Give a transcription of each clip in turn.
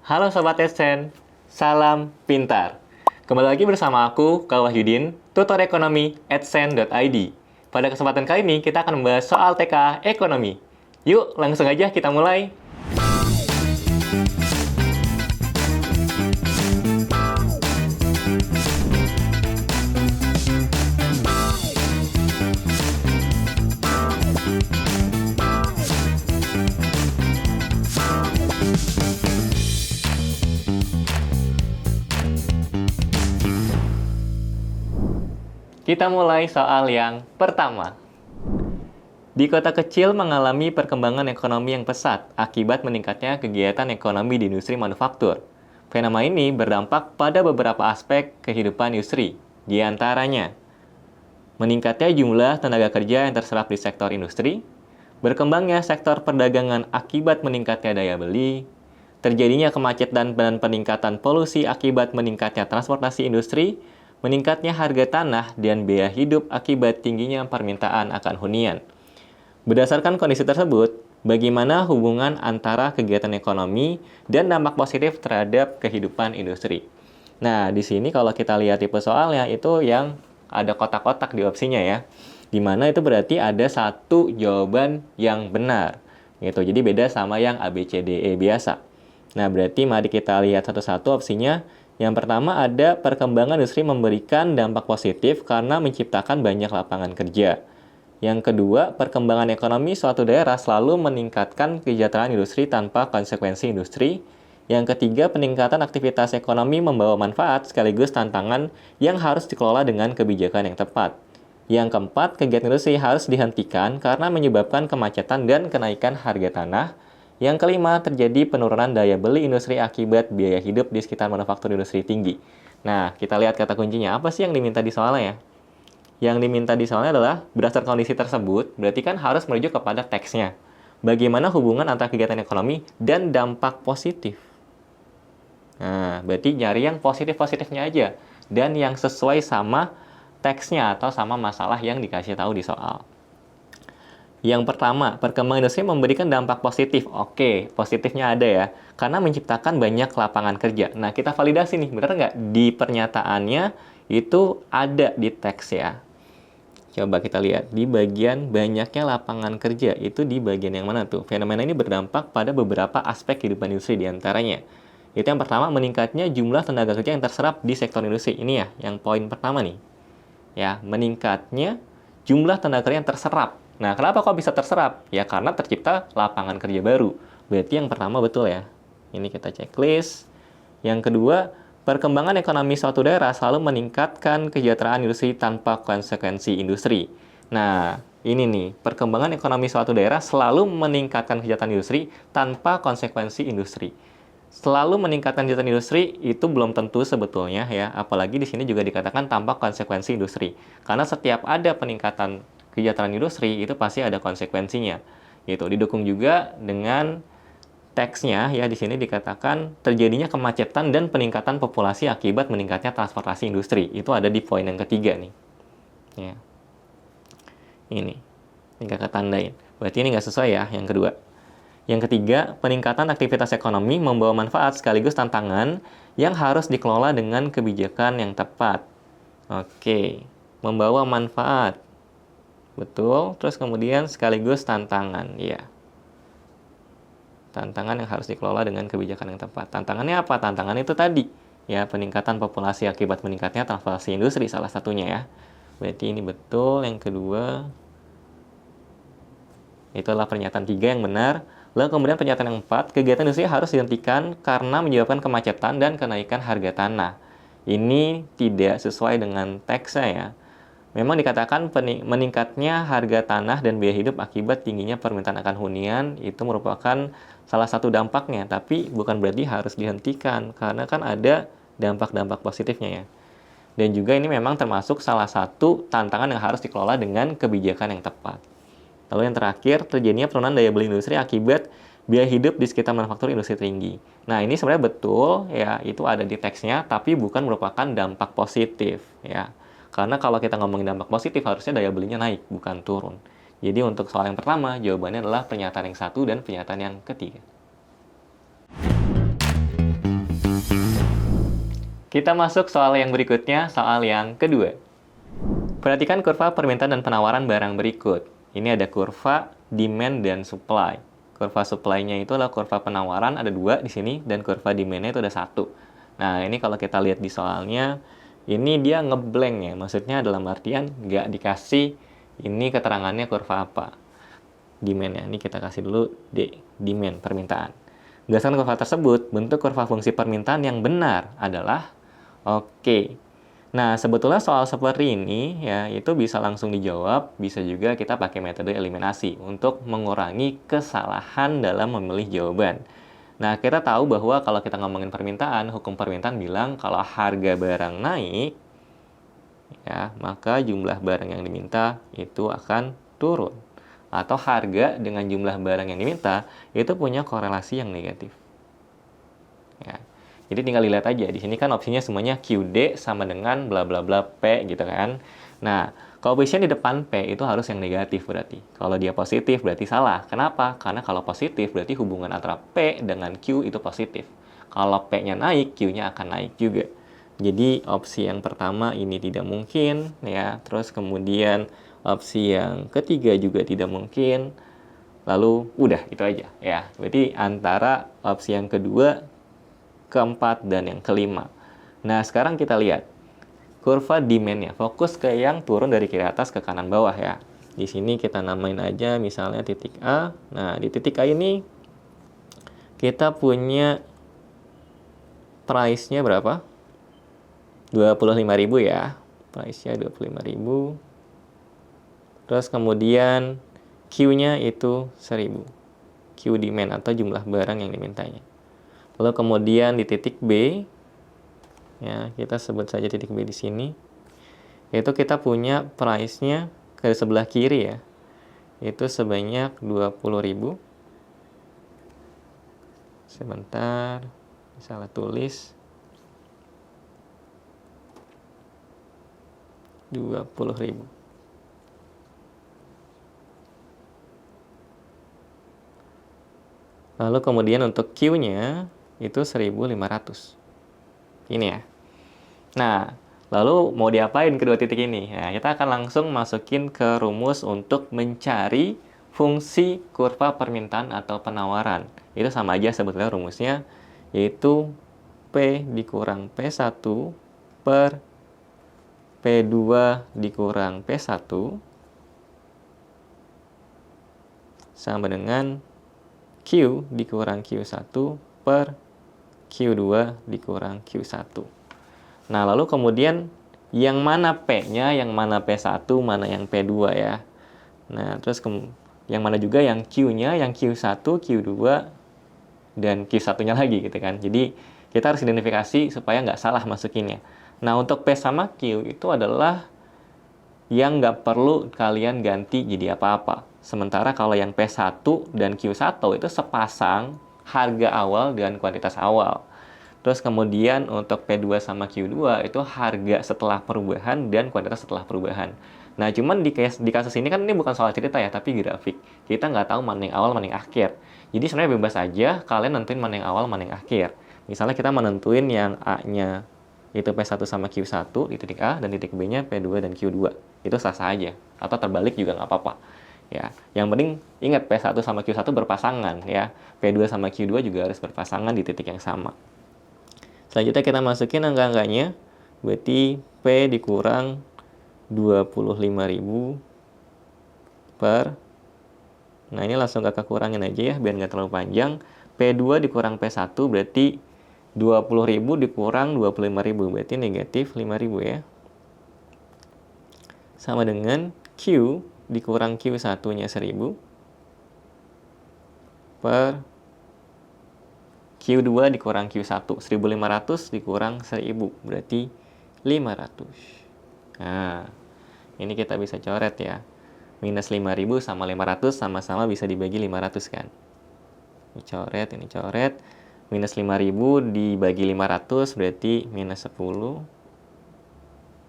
Halo Sobat Esen, salam pintar. Kembali lagi bersama aku, Kak Wahyudin, tutor ekonomi @sen.id. Pada kesempatan kali ini, kita akan membahas soal TK Ekonomi. Yuk, langsung aja kita mulai. Kita mulai soal yang pertama. Di kota kecil mengalami perkembangan ekonomi yang pesat akibat meningkatnya kegiatan ekonomi di industri manufaktur. Fenomena ini berdampak pada beberapa aspek kehidupan industri, di antaranya meningkatnya jumlah tenaga kerja yang terserap di sektor industri, berkembangnya sektor perdagangan akibat meningkatnya daya beli, terjadinya kemacetan dan peningkatan polusi akibat meningkatnya transportasi industri, meningkatnya harga tanah dan biaya hidup akibat tingginya permintaan akan hunian. Berdasarkan kondisi tersebut, bagaimana hubungan antara kegiatan ekonomi dan dampak positif terhadap kehidupan industri? Nah, di sini kalau kita lihat tipe soalnya itu yang ada kotak-kotak di opsinya ya. Di mana itu berarti ada satu jawaban yang benar. Gitu. Jadi beda sama yang A, B, C, D, E biasa. Nah, berarti mari kita lihat satu-satu opsinya. Yang pertama ada perkembangan industri memberikan dampak positif karena menciptakan banyak lapangan kerja. Yang kedua, perkembangan ekonomi suatu daerah selalu meningkatkan kesejahteraan industri tanpa konsekuensi industri. Yang ketiga, peningkatan aktivitas ekonomi membawa manfaat sekaligus tantangan yang harus dikelola dengan kebijakan yang tepat. Yang keempat, kegiatan industri harus dihentikan karena menyebabkan kemacetan dan kenaikan harga tanah. Yang kelima, terjadi penurunan daya beli industri akibat biaya hidup di sekitar manufaktur industri tinggi. Nah, kita lihat kata kuncinya. Apa sih yang diminta di soalnya ya? Yang diminta di soalnya adalah berdasarkan kondisi tersebut, berarti kan harus merujuk kepada teksnya. Bagaimana hubungan antara kegiatan ekonomi dan dampak positif? Nah, berarti nyari yang positif-positifnya aja. Dan yang sesuai sama teksnya atau sama masalah yang dikasih tahu di soal. Yang pertama, perkembangan industri memberikan dampak positif. Oke, positifnya ada ya. Karena menciptakan banyak lapangan kerja. Nah, kita validasi nih, benar nggak? Di pernyataannya itu ada di teks ya. Coba kita lihat. Di bagian banyaknya lapangan kerja, itu di bagian yang mana tuh? Fenomena ini berdampak pada beberapa aspek kehidupan industri diantaranya. Itu yang pertama, meningkatnya jumlah tenaga kerja yang terserap di sektor industri. Ini ya, yang poin pertama nih. Ya, meningkatnya jumlah tenaga kerja yang terserap. Nah, kenapa kok bisa terserap? Ya, karena tercipta lapangan kerja baru. Berarti yang pertama betul ya. Ini kita checklist. Yang kedua, perkembangan ekonomi suatu daerah selalu meningkatkan kesejahteraan industri tanpa konsekuensi industri. Nah, ini nih, perkembangan ekonomi suatu daerah selalu meningkatkan kesejahteraan industri tanpa konsekuensi industri. Selalu meningkatkan kesejahteraan industri itu belum tentu sebetulnya ya, apalagi di sini juga dikatakan tanpa konsekuensi industri. Karena setiap ada peningkatan kesejahteraan industri itu pasti ada konsekuensinya. Gitu. Didukung juga dengan teksnya ya di sini dikatakan terjadinya kemacetan dan peningkatan populasi akibat meningkatnya transportasi industri. Itu ada di poin yang ketiga nih. Ya. Ini kakak tandain. Berarti ini nggak sesuai ya yang kedua. Yang ketiga, peningkatan aktivitas ekonomi membawa manfaat sekaligus tantangan yang harus dikelola dengan kebijakan yang tepat. Oke, membawa manfaat. Betul, terus kemudian sekaligus tantangan, ya. Tantangan yang harus dikelola dengan kebijakan yang tepat. Tantangannya apa? Tantangan itu tadi, ya, peningkatan populasi akibat meningkatnya transportasi industri salah satunya ya. Berarti ini betul, yang kedua. Itulah pernyataan 3 yang benar. Lalu kemudian pernyataan yang 4, kegiatan industri harus dihentikan karena menyebabkan kemacetan dan kenaikan harga tanah. Ini tidak sesuai dengan teksnya ya. Memang dikatakan meningkatnya harga tanah dan biaya hidup akibat tingginya permintaan akan hunian itu merupakan salah satu dampaknya, tapi bukan berarti harus dihentikan karena kan ada dampak-dampak positifnya ya. Dan juga ini memang termasuk salah satu tantangan yang harus dikelola dengan kebijakan yang tepat. Lalu yang terakhir, terjadinya penurunan daya beli industri akibat biaya hidup di sekitar manufaktur industri tinggi. Nah, ini sebenarnya betul ya, itu ada di teksnya tapi bukan merupakan dampak positif ya. Karena kalau kita ngomongin dampak positif, harusnya daya belinya naik, bukan turun. Jadi untuk soal yang pertama, jawabannya adalah pernyataan yang 1 dan pernyataan yang ketiga. Kita masuk soal yang berikutnya, soal yang kedua. Perhatikan kurva permintaan dan penawaran barang berikut. Ini ada kurva demand dan supply. Kurva supply-nya itu adalah kurva penawaran, ada 2 di sini, dan kurva demand-nya itu ada 1. Nah, ini kalau kita lihat di soalnya, ini dia ngeblank ya. Maksudnya dalam artian nggak dikasih ini keterangannya kurva apa. Demand-nya. Ini kita kasih dulu D, demand, permintaan. Berdasarkan kurva tersebut, bentuk kurva fungsi permintaan yang benar adalah oke. Nah, sebetulnya soal seperti ini ya, itu bisa langsung dijawab, bisa juga kita pakai metode eliminasi untuk mengurangi kesalahan dalam memilih jawaban. Nah, kita tahu bahwa kalau kita ngomongin permintaan, hukum permintaan bilang kalau harga barang naik, ya, maka jumlah barang yang diminta itu akan turun. Atau harga dengan jumlah barang yang diminta itu punya korelasi yang negatif. Ya. Jadi tinggal dilihat aja, di sini kan opsinya semuanya QD sama dengan bla bla bla P gitu kan. Nah, koefisien di depan P itu harus yang negatif berarti. Kalau dia positif berarti salah. Kenapa? Karena kalau positif berarti hubungan antara P dengan Q itu positif. Kalau P-nya naik, Q-nya akan naik juga. Jadi opsi yang pertama ini tidak mungkin ya. Terus kemudian opsi yang ketiga juga tidak mungkin. Lalu udah itu aja ya. Berarti antara opsi yang kedua, keempat, dan yang kelima. Nah, sekarang kita lihat kurva demand-nya. Fokus ke yang turun dari kiri atas ke kanan bawah ya. Di sini kita namain aja misalnya titik A. Nah, di titik A ini kita punya price-nya berapa? 25.000 ya. Price-nya 25.000. Terus kemudian Q-nya itu 1.000. Q demand atau jumlah barang yang dimintanya. Lalu kemudian di titik B, ya kita sebut saja titik B di sini, itu kita punya price-nya ke sebelah kiri ya, itu sebanyak 20.000. Sebentar, salah tulis. 20.000. Lalu kemudian untuk Q-nya itu 1.500. Ini ya. Nah, lalu mau diapain kedua titik ini? Nah, kita akan langsung masukin ke rumus untuk mencari fungsi kurva permintaan atau penawaran. Itu sama aja sebetulnya rumusnya, yaitu P dikurang P1 per P2 dikurang P1 sama dengan Q dikurang Q1 per Q2 dikurang Q1. Nah, lalu kemudian yang mana P-nya, yang mana P1, mana yang P2 ya. Nah, terus yang mana juga yang Q-nya, yang Q1, Q2, dan Q1-nya lagi gitu kan. Jadi, kita harus identifikasi supaya nggak salah masukinnya. Nah, untuk P sama Q itu adalah yang nggak perlu kalian ganti jadi apa-apa. Sementara kalau yang P1 dan Q1 itu sepasang harga awal dan kuantitas awal. Terus kemudian untuk P2 sama Q2 itu harga setelah perubahan dan kuantitas setelah perubahan. Nah, cuman di kasus ini kan ini bukan soal cerita ya, tapi grafik. Kita nggak tahu mana yang awal, mana yang akhir. Jadi sebenarnya bebas aja kalian nentuin mana yang awal, mana yang akhir. Misalnya kita menentuin yang A-nya itu P1 sama Q1 di titik A dan titik B-nya P2 dan Q2. Itu sah-sah aja. Atau terbalik juga nggak apa-apa. Ya, yang penting ingat P1 sama Q1 berpasangan ya. P2 sama Q2 juga harus berpasangan di titik yang sama. Selanjutnya kita masukin angka-angkanya. Berarti P dikurang 25.000 per, nah ini langsung kakak kurangin aja ya biar nggak terlalu panjang. P2 dikurang P1 berarti 20.000 dikurang 25.000 berarti negatif 5.000 ya. Sama dengan Q dikurang Q1-nya 1.000 per Q2 dikurang Q1. 1.500 dikurang 1.000 berarti 500. Nah, ini kita bisa coret ya. Minus 5.000 sama 500 sama-sama bisa dibagi 500 kan. Ini coret. Minus 5.000 dibagi 500 berarti minus 10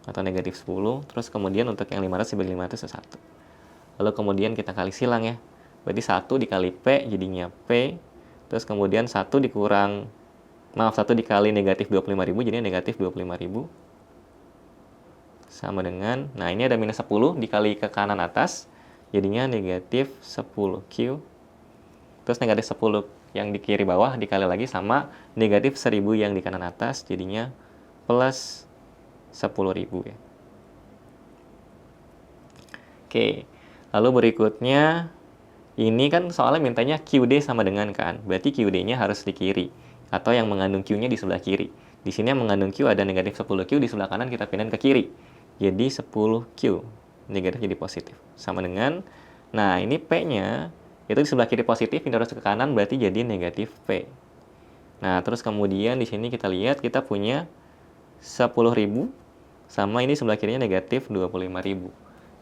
atau negatif 10. Terus kemudian untuk yang 500 dibagi 500 itu 1. Lalu kemudian kita kali silang ya. Berarti 1 dikali P jadinya P. Terus kemudian 1 dikurang Maaf, 1 dikali negatif 25.000, jadinya negatif 25.000. Sama dengan, nah ini ada minus 10 dikali ke kanan atas, jadinya negatif 10Q. Terus negatif 10 yang di kiri bawah dikali lagi sama negatif 1000 yang di kanan atas, jadinya plus 10.000 ya. Oke, lalu berikutnya, ini kan soalnya mintanya QD sama dengan kan, berarti QD-nya harus di kiri, atau yang mengandung Q-nya di sebelah kiri. Di sini yang mengandung Q ada negatif 10Q, di sebelah kanan kita pindahin ke kiri. Jadi 10Q, negatif jadi positif. Sama dengan, nah ini P-nya, itu di sebelah kiri positif, ini harus ke kanan, berarti jadi negatif P. Nah, terus kemudian di sini kita lihat, kita punya 10.000, sama ini sebelah kirinya negatif 25.000.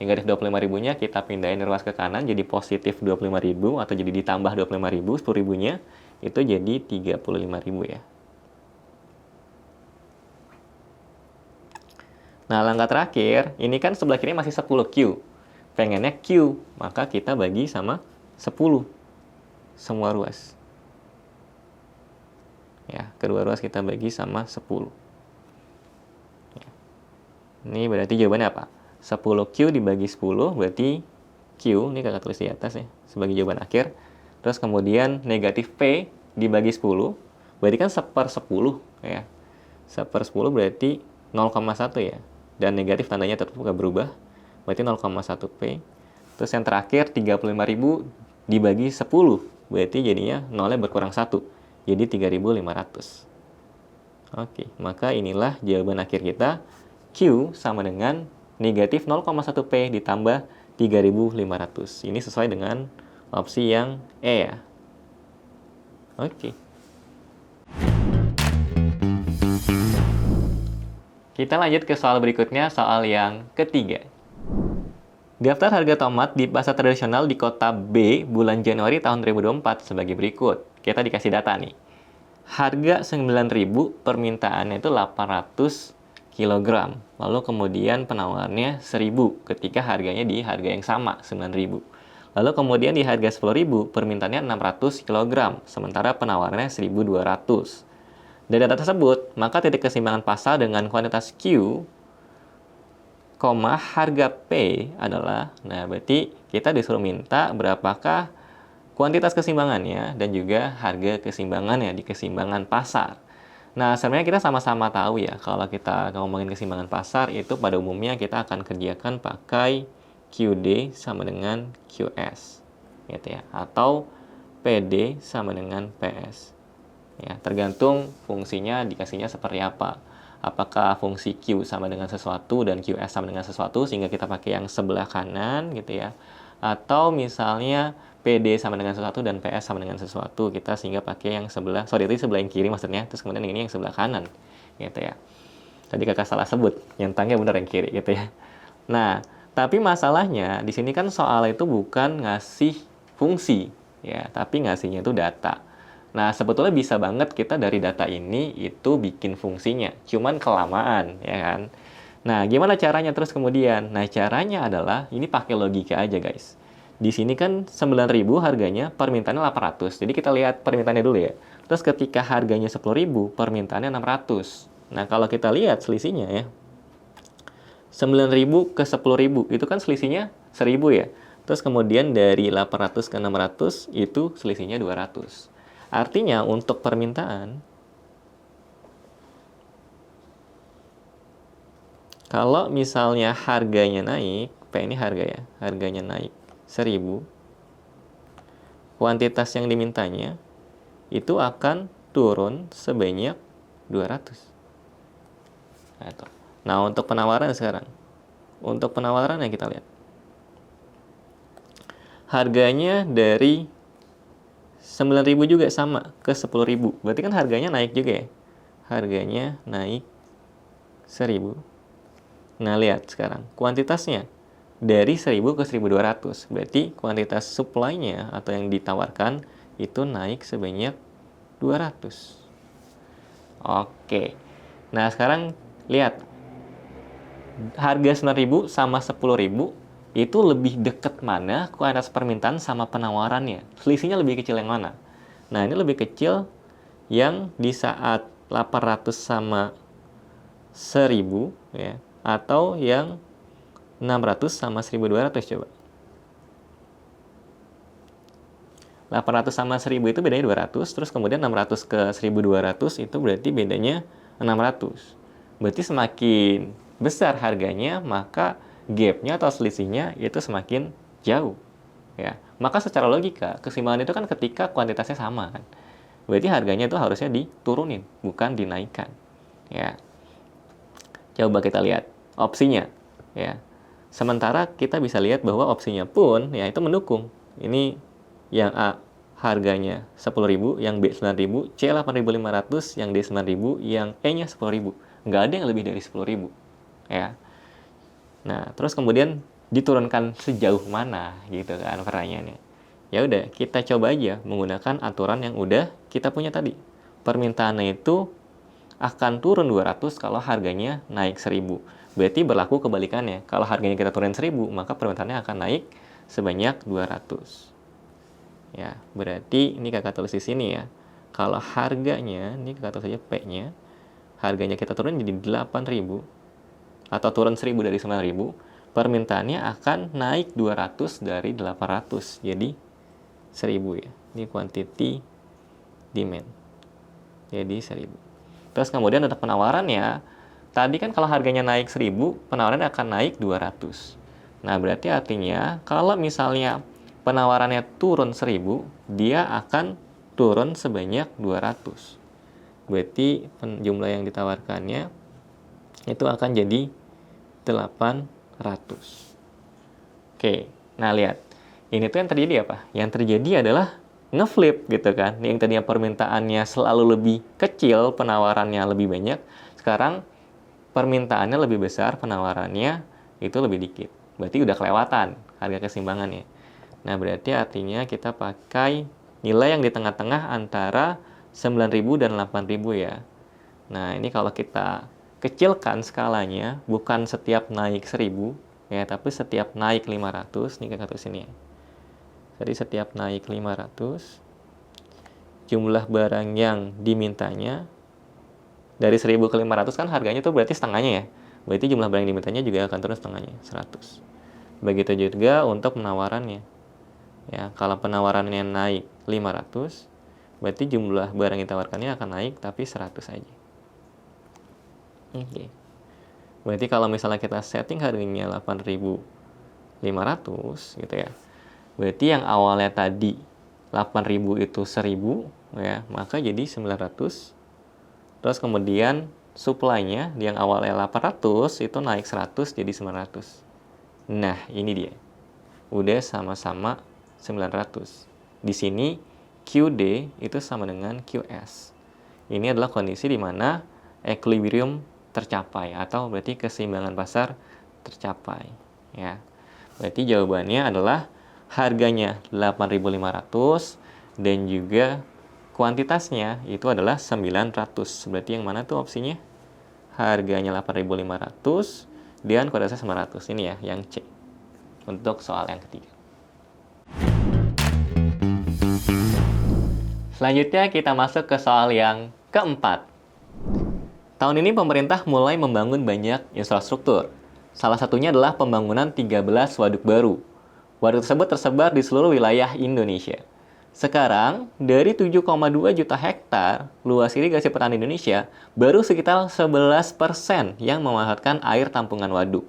Negatif 25.000-nya kita pindahin ruas ke kanan jadi positif 25.000 atau jadi ditambah 25.000, 10.000-nya itu jadi 35.000 ya. Nah, langkah terakhir, ini kan sebelah kiri masih 10Q. Pengennya Q, maka kita bagi sama 10 semua ruas. Ya, kedua ruas kita bagi sama 10. Ya. Ini berarti jawabannya apa? 10Q dibagi 10 berarti Q, ini kakak tulis di atas ya, sebagai jawaban akhir. Terus kemudian negatif P dibagi 10, berarti kan 1/10 ya. 1/10 berarti 0,1 ya. Dan negatif tandanya tetap nggak berubah, berarti 0,1 P. Terus yang terakhir 35.000 dibagi 10, berarti jadinya nolnya berkurang 1, jadi 3.500. Oke, maka inilah jawaban akhir kita. Q sama dengan negatif 0,1 P ditambah 3.500. Ini sesuai dengan opsi yang E ya. Oke. Kita lanjut ke soal berikutnya, soal yang ketiga. Daftar harga tomat di pasar tradisional di kota B bulan Januari tahun 2024 sebagai berikut. Kita dikasih data nih. Harga 9.000, permintaannya itu 800 kg. Lalu kemudian penawarannya 1.000 ketika harganya di harga yang sama, 9.000. Lalu kemudian di harga 10.000, permintaannya 600 kg, sementara penawarannya 1.200. Dari data tersebut, maka titik keseimbangan pasar dengan kuantitas Q, harga P adalah, nah berarti kita disuruh minta berapakah kuantitas keseimbangannya dan juga harga keseimbangannya di keseimbangan pasar. Nah, sebenarnya kita sama-sama tahu ya, kalau kita ngomongin keseimbangan pasar, itu pada umumnya kita akan kerjakan pakai QD sama dengan QS, gitu ya, atau PD sama dengan PS. Ya, tergantung fungsinya dikasihnya seperti apa. Apakah fungsi Q sama dengan sesuatu dan QS sama dengan sesuatu, sehingga kita pakai yang sebelah kanan, gitu ya. Atau misalnya PD sama dengan sesuatu dan PS sama dengan sesuatu, kita sehingga pakai yang sebelah, itu sebelah yang kiri maksudnya, terus kemudian ini yang sebelah kanan, gitu ya. Tadi kakak salah sebut, yang tangnya benar yang kiri, gitu ya. Nah, tapi masalahnya di sini kan soal itu bukan ngasih fungsi, ya, tapi ngasihnya itu data. Nah, sebetulnya bisa banget kita dari data ini itu bikin fungsinya, cuman kelamaan, ya kan. Nah, gimana caranya terus kemudian? Nah, caranya adalah, ini pakai logika aja guys. Di sini kan 9.000 harganya, permintaannya 800. Jadi kita lihat permintaannya dulu ya. Terus ketika harganya 10.000, permintaannya 600. Nah, kalau kita lihat selisihnya ya. 9.000 ke 10.000, itu kan selisihnya 1.000 ya. Terus kemudian dari 800 ke 600, itu selisihnya 200. Artinya untuk permintaan, kalau misalnya harganya naik, P ini harga ya, harganya naik 1.000, kuantitas yang dimintanya itu akan turun sebanyak 200. Nah, untuk penawaran sekarang. Untuk penawaran yang kita lihat. Harganya dari 9.000 juga sama ke 10.000. Berarti kan harganya naik juga ya. Harganya naik 1.000. Nah, lihat sekarang. Kuantitasnya dari 1.000 ke 1.200. Berarti kuantitas supply-nya atau yang ditawarkan itu naik sebanyak 200. Oke. Nah, sekarang lihat. Harga 9.000 sama 10.000 itu lebih dekat mana kuantitas permintaan sama penawarannya. Selisihnya lebih kecil yang mana? Nah, ini lebih kecil yang di saat 800 sama 1000 ya, atau yang 600 sama 1200 coba. 800 sama 1000 itu bedanya 200, terus kemudian 600 ke 1200 itu berarti bedanya 600. Berarti semakin besar harganya, maka gap-nya atau selisihnya itu semakin jauh. Ya, maka secara logika, keseimbangan itu kan ketika kuantitasnya sama kan. Berarti harganya itu harusnya diturunin, bukan dinaikkan. Ya. Coba kita lihat opsinya, ya. Sementara kita bisa lihat bahwa opsinya pun ya itu mendukung. Ini yang A harganya 10.000, yang B 9.000, C 8.500, yang D 9.000, yang E-nya 10.000. Nggak ada yang lebih dari 10.000. Ya. Nah, terus kemudian diturunkan sejauh mana gitu kan pertanyaannya. Ya udah, kita coba aja menggunakan aturan yang udah kita punya tadi. Permintaannya itu akan turun 200 kalau harganya naik 1.000. Berarti berlaku kebalikannya. Kalau harganya kita turunin 1.000, maka permintaannya akan naik sebanyak 200. Ya, berarti ini kakak tulis di sini ya. Kalau harganya, ini kakak tulis saja P-nya, harganya kita turun jadi 8.000 atau turun 1.000 dari 9.000, permintaannya akan naik 200 dari 800. Jadi 1.000 ya. Ini quantity demand. Jadi 1.000. Terus kemudian untuk penawarannya, tadi kan kalau harganya naik 1.000, penawarannya akan naik 200. Nah, berarti artinya kalau misalnya penawarannya turun 1.000, dia akan turun sebanyak 200. Berarti jumlah yang ditawarkannya itu akan jadi 800. Oke, nah lihat. Ini tuh yang terjadi apa? Yang terjadi adalah ngeflip gitu kan. Yang tadinya permintaannya selalu lebih kecil, penawarannya lebih banyak. Sekarang permintaannya lebih besar, penawarannya itu lebih dikit. Berarti udah kelewatan harga keseimbangannya. Nah, berarti artinya kita pakai nilai yang di tengah-tengah antara 9.000 dan 8.000 ya. Nah, ini kalau kita kecilkan skalanya, bukan setiap naik 1.000 ya, tapi setiap naik 500, nih kakak tulis sini ya. Jadi setiap naik 500, jumlah barang yang dimintanya dari 1.000 ke 500 kan harganya tuh berarti setengahnya ya. Berarti jumlah barang yang dimintanya juga akan turun setengahnya, 100. Begitu juga untuk penawarannya. Ya, kalau penawarannya naik 500, berarti jumlah barang yang ditawarkannya akan naik tapi 100 aja. Oke. Berarti kalau misalnya kita setting harganya 8.500 gitu ya. Berarti yang awalnya tadi 8.000 itu 1.000 ya, maka jadi 900. Terus kemudian supply-nya yang awalnya 800 itu naik 100 jadi 900. Nah, ini dia. Udah sama-sama 900. Di sini QD itu sama dengan QS. Ini adalah kondisi di mana equilibrium tercapai atau berarti keseimbangan pasar tercapai ya. Berarti jawabannya adalah harganya 8.500 dan juga kuantitasnya itu adalah 900. Berarti yang mana tuh opsinya? Harganya 8.500 dan kuantitasnya 900. Ini ya yang C. Untuk soal yang ketiga. Selanjutnya kita masuk ke soal yang keempat. Tahun ini pemerintah mulai membangun banyak infrastruktur. Salah satunya adalah pembangunan 13 waduk baru. Waduk tersebut tersebar di seluruh wilayah Indonesia. Sekarang, dari 7,2 juta hektar luas irigasi pertanian Indonesia, baru sekitar 11% yang memanfaatkan air tampungan waduk.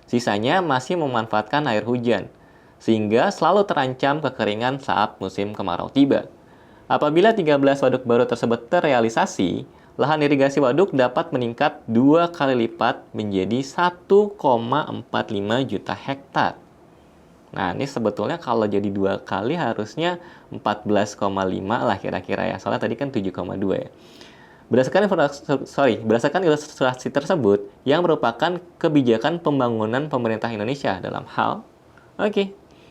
Sisanya masih memanfaatkan air hujan, sehingga selalu terancam kekeringan saat musim kemarau tiba. Apabila 13 waduk baru tersebut terrealisasi, lahan irigasi waduk dapat meningkat 2 kali lipat menjadi 1,45 juta hektar. Nah, ini sebetulnya kalau jadi 2 kali harusnya 14,5 lah kira-kira ya. Soalnya tadi kan 7,2 ya. Berdasarkan ilustrasi tersebut yang merupakan kebijakan pembangunan pemerintah Indonesia dalam hal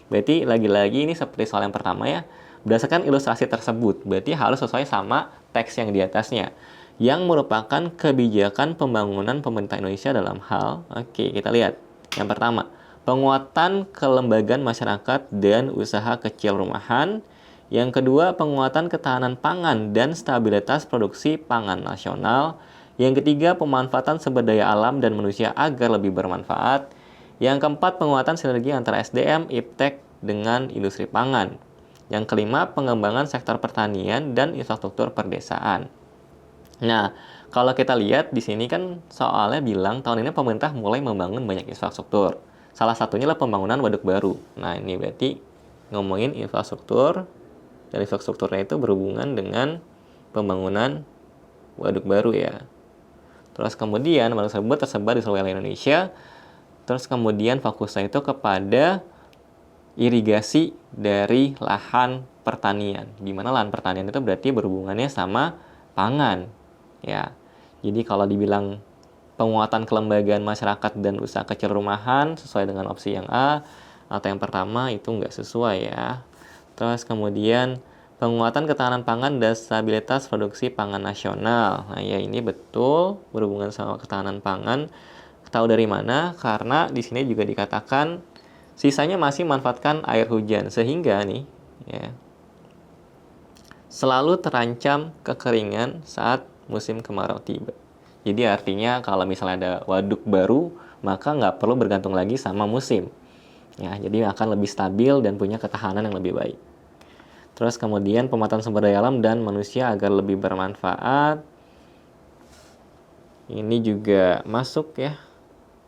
berarti lagi-lagi ini seperti soal yang pertama ya. Berdasarkan ilustrasi tersebut, berarti harus sesuai sama teks yang di atasnya. Yang merupakan kebijakan pembangunan pemerintah Indonesia dalam hal, kita lihat. Yang pertama, penguatan kelembagaan masyarakat dan usaha kecil rumahan. Yang kedua, penguatan ketahanan pangan dan stabilitas produksi pangan nasional. Yang ketiga, pemanfaatan sumber daya alam dan manusia agar lebih bermanfaat. Yang keempat, penguatan sinergi antara SDM, iptek dengan industri pangan. Yang kelima, pengembangan sektor pertanian dan infrastruktur perdesaan. Nah, kalau kita lihat di sini kan soalnya bilang tahun ini pemerintah mulai membangun banyak infrastruktur. Salah satunya adalah pembangunan waduk baru. Nah, ini berarti ngomongin infrastruktur, dan infrastrukturnya itu berhubungan dengan pembangunan waduk baru ya. Terus kemudian waduk tersebut tersebar di seluruh wilayah Indonesia. Terus kemudian fokusnya itu kepada irigasi dari lahan pertanian. Gimana lahan pertanian itu berarti berhubungannya sama pangan. Ya, jadi kalau dibilang penguatan kelembagaan masyarakat dan usaha kecil rumahan sesuai dengan opsi yang A, atau yang pertama itu nggak sesuai ya. Terus kemudian penguatan ketahanan pangan dan stabilitas produksi pangan nasional. Nah ya ini betul berhubungan sama ketahanan pangan. Tahu dari mana? Karena di sini juga dikatakan sisanya masih manfaatkan air hujan sehingga nih ya selalu terancam kekeringan saat musim kemarau tiba. Jadi artinya kalau misalnya ada waduk baru maka nggak perlu bergantung lagi sama musim. Ya, jadi akan lebih stabil dan punya ketahanan yang lebih baik. Terus kemudian pemanfaatan sumber daya alam dan manusia agar lebih bermanfaat. Ini juga masuk ya.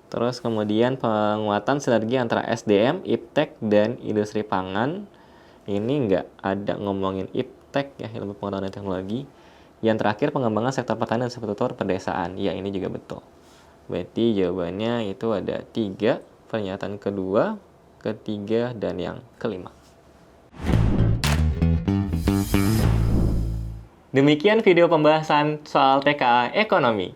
Terus kemudian penguatan sinergi antara SDM, iptek, dan industri pangan. Ini nggak ada ngomongin iptek ya, ilmu pengetahuan dan teknologi. Yang terakhir pengembangan sektor pertanian dan infrastruktur pedesaan. Ya ini juga betul. Berarti jawabannya itu ada 3, pernyataan kedua, ketiga, dan yang kelima. Demikian video pembahasan soal TKA Ekonomi.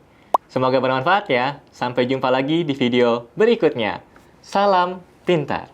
Semoga bermanfaat ya. Sampai jumpa lagi di video berikutnya. Salam pintar.